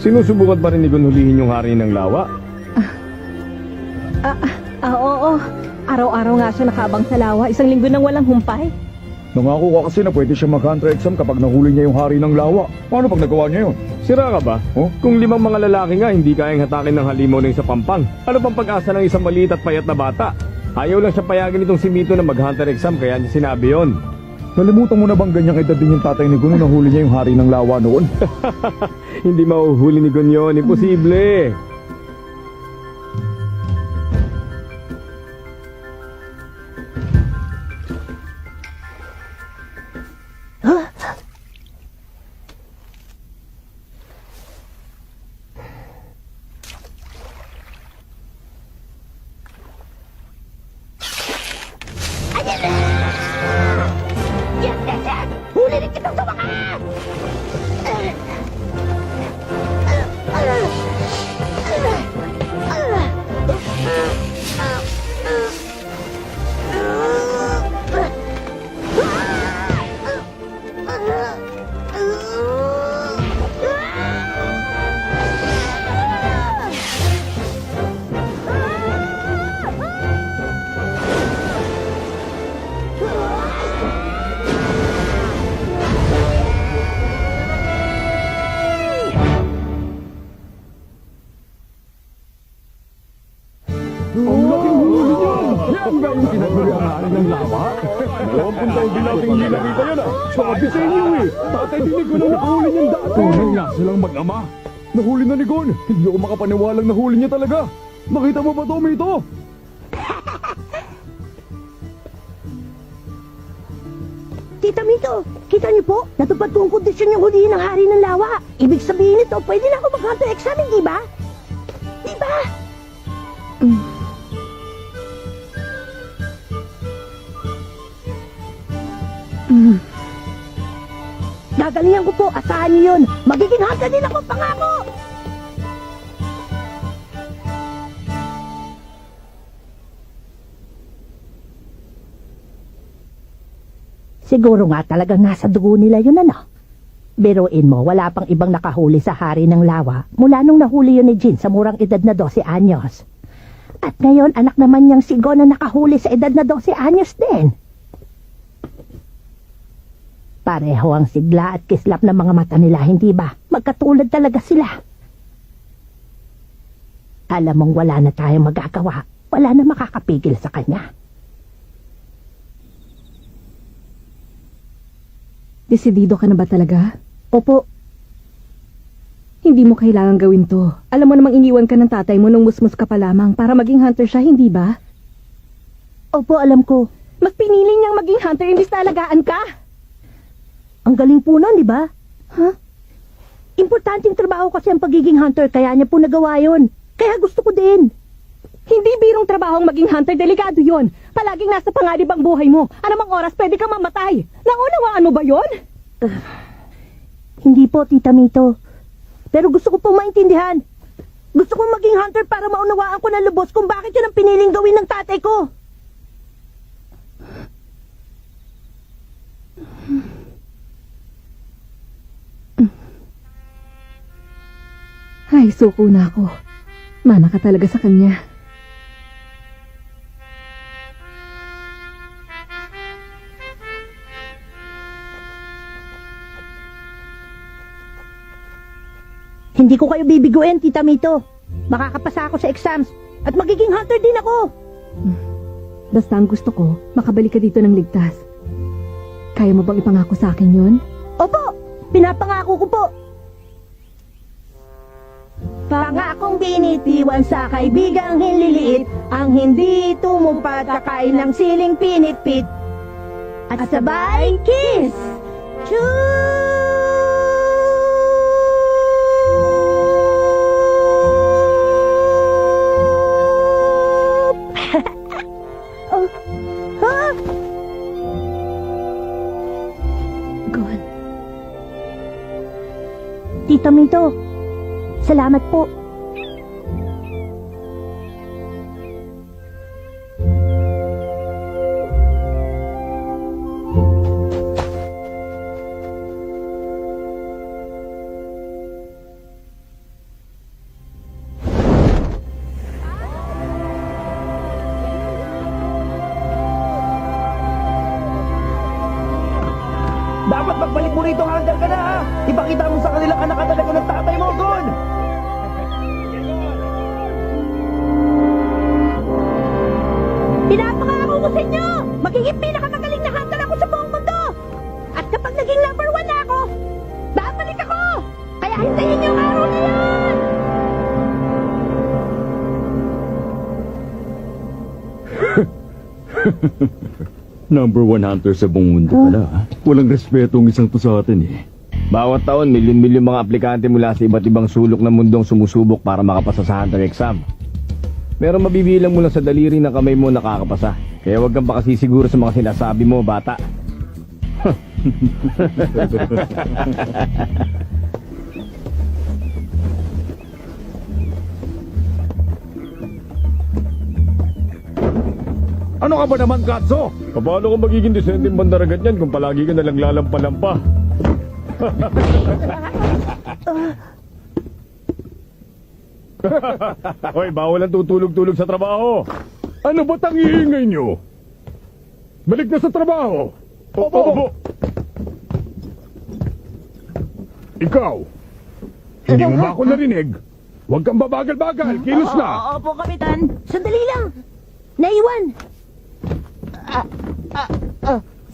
Sinusubukan pa rin ni Gon hulihin yung hari ng lawa? Oo. Araw-araw nga siya nakaabang sa lawa. Isang linggo nang walang humpay. Nangako ka kasi na pwede siya mag-counter exam kapag nahuli niya yung hari ng lawa. Paano pag nagawa niya yun? Sira ka ba? Oh? Kung 5 mga lalaki nga hindi kayang hatakin ng halimaw ng isa pampang, ano pang pag-asa ng isang maliit at payat na bata? Ayaw lang siya payagin itong si Mito na mag-hunter exam kaya niya sinabi yon. Nalimutan mo na bang ganyang edad din yung tatay ni Gon nung nahuli niya yung hari ng lawa noon? Hindi mahuhuli ni Gon yun. Imposible. Huli rin kitang sa wakas! Ang laking huli niya! Yan ba yung pinaguli ang hari ng lawa? 20 taong bilating hindi nakita yan ah! Sabi sa inyo eh! Tatay din ni Gon ang nakahuli niyan dati! Tunay nga silang mag-ama! Nahuli na ni Gon! Hindi ako makapaniwalang nahuli niya talaga! Nakita mo ba ito, Mito? Tita Mito, kita niyo po? Natupad po ang kondisyon yung hulihin ng hari ng lawa. Ibig sabihin nito, pwede na ako mag-counter exam, di ba? Di ba? Gagalingan ko po, asahan niyo yun. Magiging hunter din ako, pangako! Siguro nga talagang nasa dugo nila yun, ano? Biruin mo, wala pang ibang nakahuli sa hari ng lawa mula nung nahuli yun ni Jin sa murang edad na 12 anyos. At ngayon, anak naman niyang si Gon na nakahuli sa edad na 12 anyos din. Pareho ang sigla at kislap ng mga mata nila, hindi ba? Magkatulad talaga sila. Alam mong wala na tayong magagawa. Wala na makakapigil sa kanya. Desidido ka na ba talaga? Opo, Hindi mo kailangan gawin to. Alam mo namang iniwan ka ng tatay mo nung musmus ka pa lamang para maging hunter siya, hindi ba? opo, alam ko. Mas pinili niyang maging hunter imbis na alagaan ka. Ang galing po nun, di ba? Importanteng trabaho kasi ang pagiging hunter, kaya niya po nagawa yun. Kaya gusto ko din. Hindi birong trabahong maging hunter, delikado yon. Palaging nasa panganib ang buhay mo. Anumang oras pwede kang mamatay. Naunawaan mo ba yon? Hindi po, Tita Mito. Pero gusto ko pong maintindihan. Gusto kong maging hunter para maunawaan ko na lubos kung bakit yun ang piniling gawin ng tatay ko. Ay, suko na ako. Mana ka talaga sa kanya. Hindi ko kayo bibiguin, Tita Mito. Makakapasa ako sa exams at magiging hunter din ako. Basta ang gusto ko, makabalik ka dito ng ligtas. Kaya mo bang ipangako sa akin yun? Opo, pinapangako ko po. Pangakong binitiwan sa kaibigang hinliliit, ang hindi tumupad kakain ng siling pinitpit. At sabay, kiss! Choo! Tita Mito. Salamat po. Dapat magbalik mo rito, Hunter ka na ha! Ipakita mo sa kanila ka nakatalaga ng tatay mo, Gon! Pinapangako ko sa inyo! Magiging pinakamagaling na hunter ako sa buong mundo! At kapag naging number 1 na ako, babalik ako! Kaya hintayin niyo ang araw na yan! Number 1 hunter sa buong mundo pala. Walang respeto ang isang to sa atin eh. Bawat taon, milyon-milyon mga aplikante mula sa iba't ibang sulok ng mundong sumusubok para makapasa sa Hunter exam. Pero mabibilang mo lang sa daliri ng kamay mo nakakapasa. Kaya huwag kang pakasisiguro sa mga sinasabi mo, bata. Ano ka ba naman, Katso? Paano kung magiging disenteng bandaragat yan kung palagi ka nalang lalampa-lampa? Hoy, bawal ang tutulog-tulog sa trabaho. Ano ba tangiingay nyo? Balik na sa trabaho. Opo. Ikaw, hindi mo ba ako narinig? Huwag kang babagal-bagal. Kilos na. Opo, Kapitan. Sandali lang! Naiwan!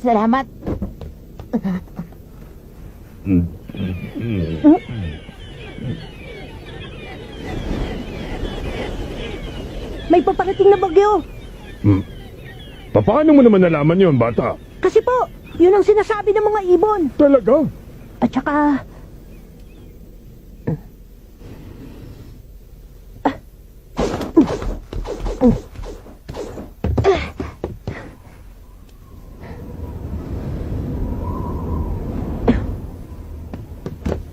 Salamat. May paparating na bagyo! Paano mo naman nalaman yon, bata? Kasi po, yun ang sinasabi ng mga ibon. Talaga? At saka...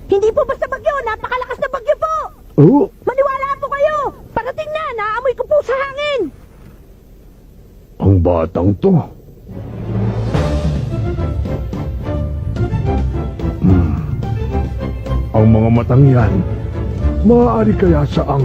Hindi po basta bagyo, napakalakas na bagyo po! Oo. Maniwala po kayo! Parating na, naamoy ko po sa hangin! Ang batang to. Ang mga matang yan, maaari kaya saang...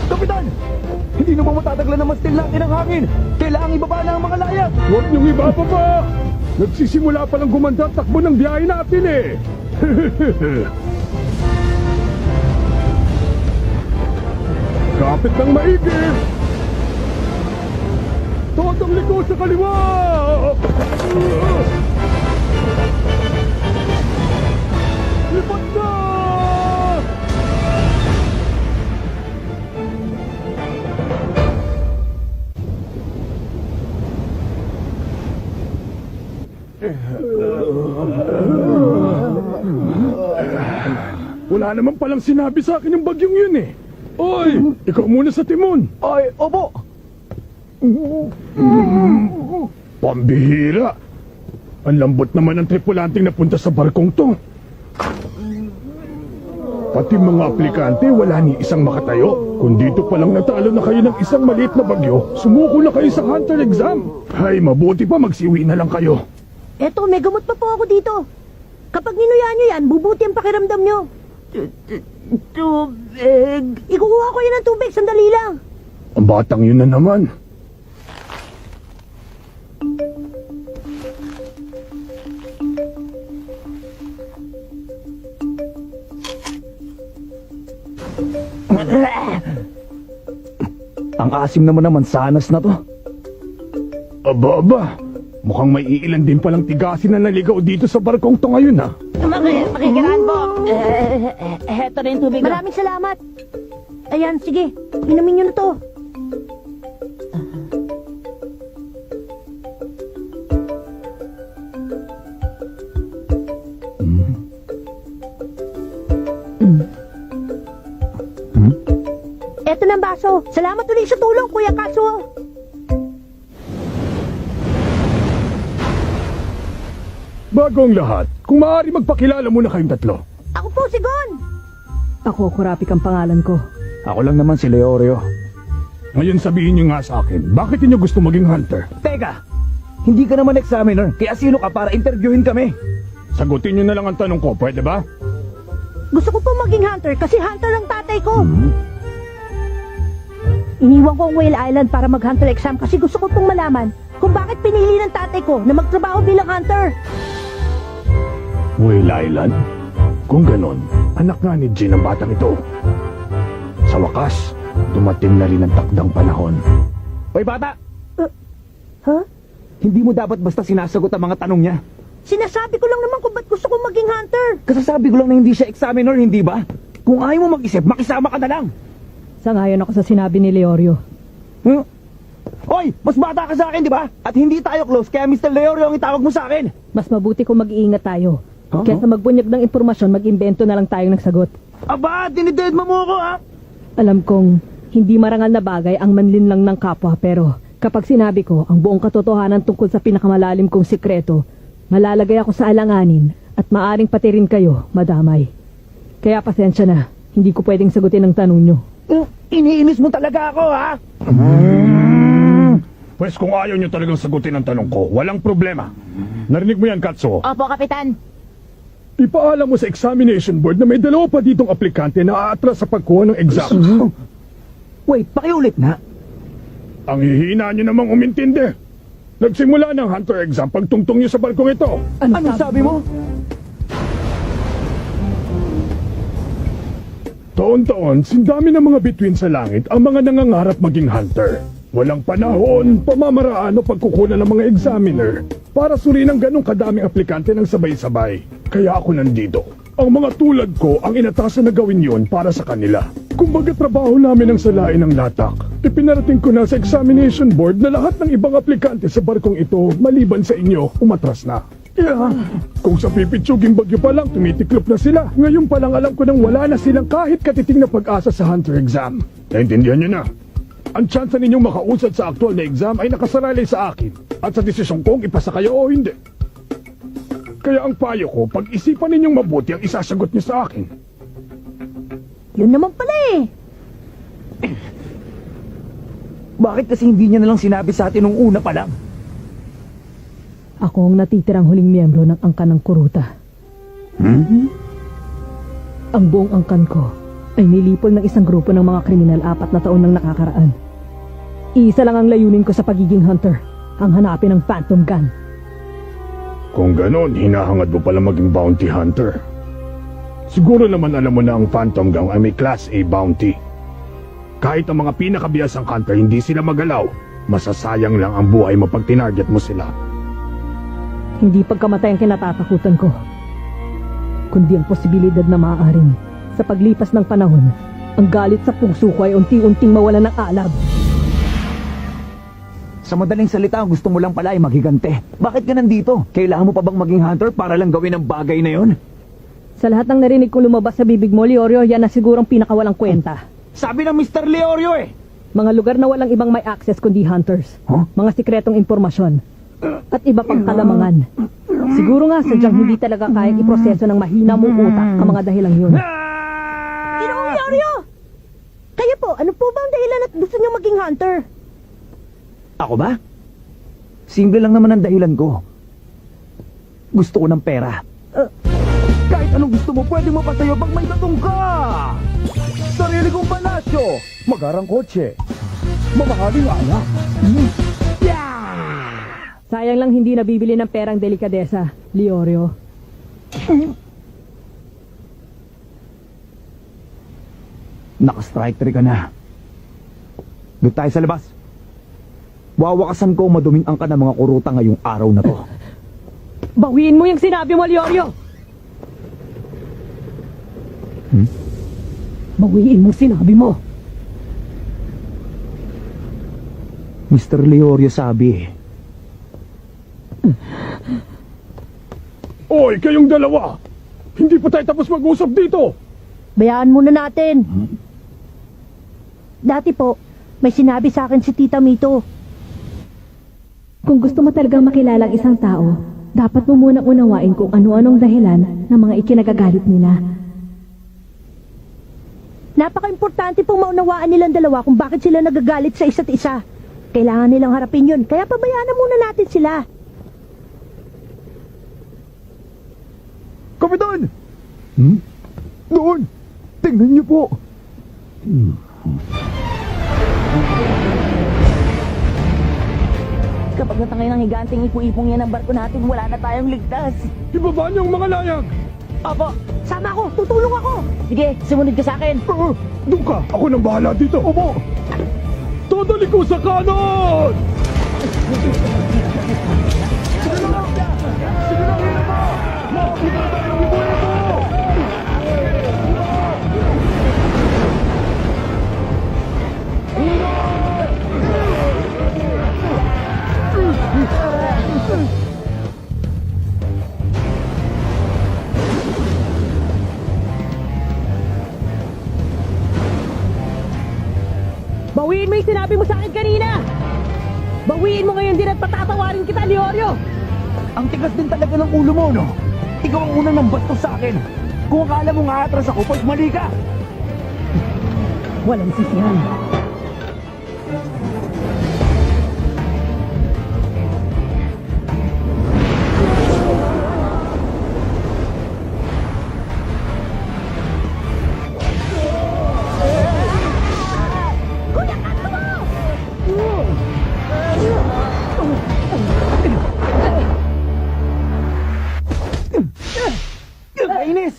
Kapitan! Hindi na ba matataglan naman still natin ang hangin? Kailangan ibaba na ang mga layat! Huwag niyong ibababa! Nagsisimula pa lang gumanda at takbo ng biyahe natin eh! Kapit ng maigi! Totong liko sa kaliwa! Lipat na! Wala naman palang sinabi sa akin yung bagyong yun eh. Oy, ikaw muna sa timon. Ay, opo! Pambihira. Ang lambot naman ng tripulanting napunta sa barkong to. Pati mga aplikante, wala ni isang makatayo. Kung dito palang natalo na kayo ng isang maliit na bagyo, sumuko na kayo sa Hunter exam. Ay, mabuti pa magsiwi na lang kayo. Eto, may gamot pa po ako dito. Kapag ninuya nyo yan, bubuti ang pakiramdam nyo. Tubig. Ikukuha ko yan ng tubig, sandali lang. Ang batang yun na naman. Ang asim naman sanas na to. Aba. Mukhang may iilan din palang tigasin na naligaw dito sa barkong to ngayon ha. Makikiraan po. Heto na yung tubig. Maraming salamat. Ayan, sige. Inumin nyo na to. Eto ng baso. Salamat ulit sa tulong, Kuya Katsuo. Bago ang lahat, kung maaari magpakilala muna kayong tatlo. Ako po si Gon. Ako, Kurapik ang pangalan ko. Ako lang naman si Leorio. Ngayon sabihin niyo nga sa akin, bakit niyo gusto maging hunter? Teka, hindi ka naman examiner, kaya sino ka para interviewin kami? Sagutin niyo na lang ang tanong ko, pwede ba? Gusto ko po maging hunter kasi hunter ang tatay ko. Iniwan ko ang Whale Island para mag-hunter exam kasi gusto ko pong malaman kung bakit pinili ng tatay ko na magtrabaho bilang hunter. Whale Island? Kung ganon, anak nga ni Jin ang batang ito. Sa wakas, dumating na rin ang takdang panahon. Hoy bata, Huh? hindi mo dapat basta sinasagot ang mga tanong niya. Sinasabi ko lang naman kung ba't gusto kong maging hunter. Kasasabi ko lang na hindi siya examiner, hindi ba? Kung ayaw mo mag-isip, makisama ka na lang. Sangayon ako sa sinabi ni Leorio. Huh? Hoy, mas bata ka sa akin, di ba? At hindi tayo close, kaya Mr. Leorio ang itawag mo sa akin. Mas mabuti kung mag-iingat tayo. Huh? Kesa magbunyag ng impormasyon, mag-imbento na lang tayong nagsagot. Aba, dinided mo ako, ha? Alam kong hindi marangal na bagay ang manlinlang ng kapwa, pero kapag sinabi ko ang buong katotohanan tungkol sa pinakamalalim kong sikreto, malalagay ako sa alanganin at maaring pati rin kayo madamay. Kaya pasensya na, hindi ko pwedeng sagutin ang tanong nyo. Iniinis mo talaga ako, ha? Pwes kung ayaw niyo talagang sagutin ang tanong ko, walang problema. Narinig mo yan, Katsuo? Opo, Kapitan. Ipaalam mo sa examination board na may dalawa pa ditong aplikante na aatras sa pagkuha ng exam. Wait, pakiulit na. Ang hihina niyo namang umintindi. Nagsimula ng hunter exam pagtungtong niyo sa balkong ito. Anong sabi mo? Taon-taon, sindami ng mga bituin sa langit ang mga nangangarap maging hunter. Walang panahon, pamamaraan o pagkukunan ng mga examiner para suriin ang ganong kadaming aplikante ng sabay-sabay. Kaya ako nandito. Ang mga tulad ko ang inatasan na gawin yon para sa kanila. Kumbaga trabaho namin ang salain ng latak. Ipinarating ko na sa examination board na lahat ng ibang aplikante sa barkong ito maliban sa inyo umatras na. Kung sa pipitsuging bagyo pa lang, tumitiklop na sila. Ngayon pa lang alam ko nang wala na silang kahit katiting na pag-asa sa hunter exam. Naintindihan niyo na? Ang tsansa ninyong makausad sa aktual na exam ay nakasaralay sa akin at sa desisyon kong ipasa kayo o hindi. Kaya ang payo ko, pag-isipan ninyong mabuti ang isasagot niyo sa akin. Yun naman pala eh. Bakit kasi hindi niya nalang sinabi sa atin nung una pa lang? Ako ang natitirang huling miyembro ng angkan ng kuruta. Ang buong angkan ko ay nilipol ng isang grupo ng mga kriminal 4 na taon nang nakakaraan. Isa lang ang layunin ko sa pagiging hunter, ang hanapin ng Phantom Gun. Kung ganon, hinahangad mo pala maging bounty hunter. Siguro naman alam mo na ang Phantom Gang ay may Class A bounty. Kahit ang mga pinakabiyasang hunter hindi sila magalaw, masasayang lang ang buhay mo pag tinarget mo sila. Hindi pagkamatay ang kinatatakutan ko, kundi ang posibilidad na maaaring sa paglipas ng panahon, ang galit sa puso ko ay unti-unting mawala ng alab. Sa madaling salita, gusto mo lang pala ay maghigante. Bakit ka nandito? Kailangan mo pa bang maging hunter para lang gawin ang bagay na yon? Sa lahat ng narinig kong lumabas sa bibig mo, Leorio, yan na sigurong pinakawalang kwenta. Sabi ng Mr. Leorio eh! Mga lugar na walang ibang may access kundi hunters. Huh? Mga sikretong impormasyon. At iba pang kalamangan. Siguro nga sadyang hindi talaga kayang iproseso ng mahina mong utak ang mga dahilang yun. Ginoong Leorio! Kaya po, ano po ba ang dahilan at gusto niyo maging hunter? Ako ba? Simple lang naman ang dahilan ko. Gusto ko ng pera. Kahit anong gusto mo, pwede mo pa sa'yo pag may tatong ka! Sarili kong palasyo, magarang kotse, mamahaling anak. Sayang lang hindi nabibili ng perang delikadesa, Leorio. Naka-strike 3 ka na. Doon tayo sa labas. Wawakasan ko maduming ang ka ng mga kuruta ngayong araw na to. Bawiin mo yung sinabi mo, Leorio! Bawiin mo sinabi mo! Mr. Leorio sabi, Oy, kayong dalawa! Hindi pa tayo tapos mag-usap dito! Bayaan muna natin. Dati po, may sinabi sa akin si Tita Mito. Kung gusto mo talagang makilala ang isang tao, dapat mo munang unawain kung ano-anong dahilan ng mga ikinagagalit nila. Napaka-importante pong maunawaan nilang dalawa kung bakit sila nagagalit sa isa't isa. Kailangan nilang harapin yun, kaya pabayaan na muna natin sila. Kapitan! Doon! Tingnan niyo po! Kapag natangay ng higanting ipu-ipong yan ang barko natin, wala na tayong ligtas. Ibaba niyo ang mga layag! Opo, Sama ko, tutulong ako. sige, sumunod ka sa akin. Doon ka! Ako nang bahala dito! Opo! Totally ko sa kanon! Sige lang! Sige lang, hila mo! Makakita na tayo ng ibuhin mo! Bawiin mo yung sinabi mo sa akin kanina! Bawiin mo ngayon din at patatawarin kita, Leorio! Ang tigas din talaga ng ulo mo, no? Ikaw ang unang nang bastos sa akin. Kung akala mo nga atras ako, pag mali ka. Walang sisihan. Kainis!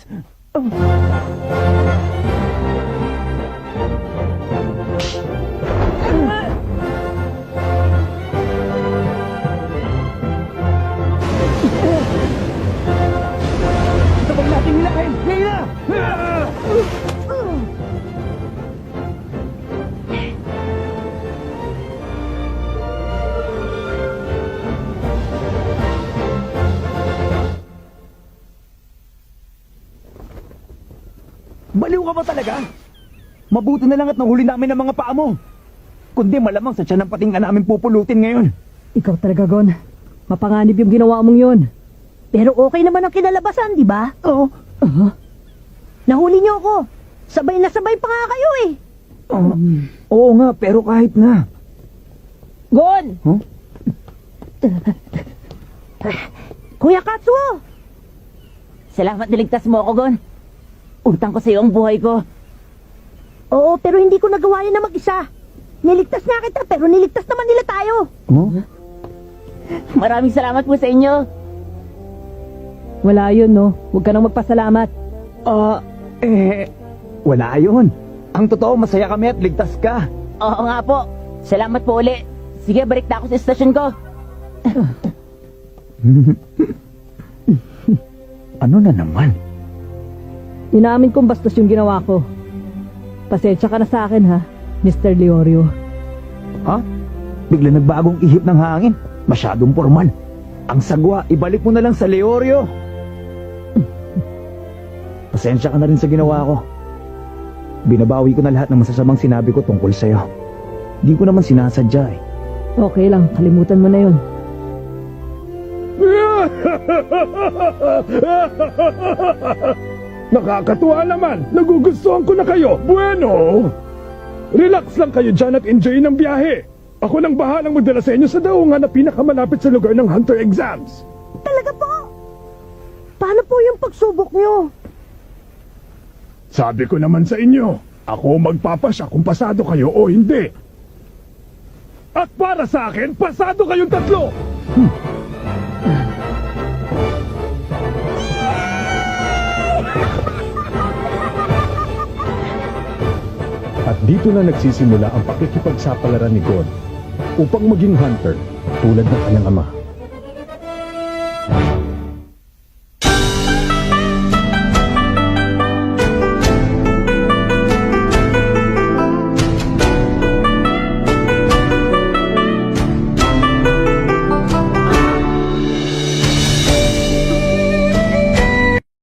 Sabag natin nilakin! Ngayon na! Baliw ka ba talaga? Mabuti na lang at nahuli namin ang mga paa mo. Kundi malamang sa tiyan ng pating na namin pupulutin ngayon. Ikaw talaga, Gon. Mapanganib yung ginawa mong yun. Pero okay naman ang kinalabasan, di ba? Oo. Nahuli niyo ako. Sabay na sabay pa nga kayo eh. Oo nga, pero kahit na. Gon! Kuya Katsuo! Salamat niligtas mo ako, Gon. Utang ko sa iyo ang buhay ko. Oo, pero hindi ko nagawa yun na mag-isa. Niligtas nga kita, pero niligtas naman nila tayo. Maraming salamat po sa inyo. Wala yun, no? Huwag ka nang magpasalamat. Wala yun. Ang totoo, masaya kami at ligtas ka. Oo nga po. Salamat po uli. Sige, balik na ako sa estasyon ko. Ano na naman? Inamin kong bastos yung ginawa ko. Pasensya ka na sa akin, ha, Mr. Leorio. Ha? Bigla nagbagong ihip ng hangin. Masyadong formal. Ang sagwa, ibalik mo na lang sa Leorio. Pasensya ka na rin sa ginawa ko. Binabawi ko na lahat ng masasamang sinabi ko tungkol sa'yo. Di ko naman sinasadya eh. Okay lang, kalimutan mo na yun. Nakakatuwa naman! Nagugustuhan ko na kayo! Bueno! Relax lang kayo dyan at enjoy ng biyahe! Ako nang bahalang magdala sa inyo sa daungan na pinakamalapit sa lugar ng Hunter exams! Talaga po? Paano po yung pagsubok niyo? Sabi ko naman sa inyo, ako magpapasya kung pasado kayo o hindi. At para sa akin, pasado kayong tatlo! At dito na nagsisimula ang pakikipagsapalaran ni God upang maging hunter tulad ng kanyang ama.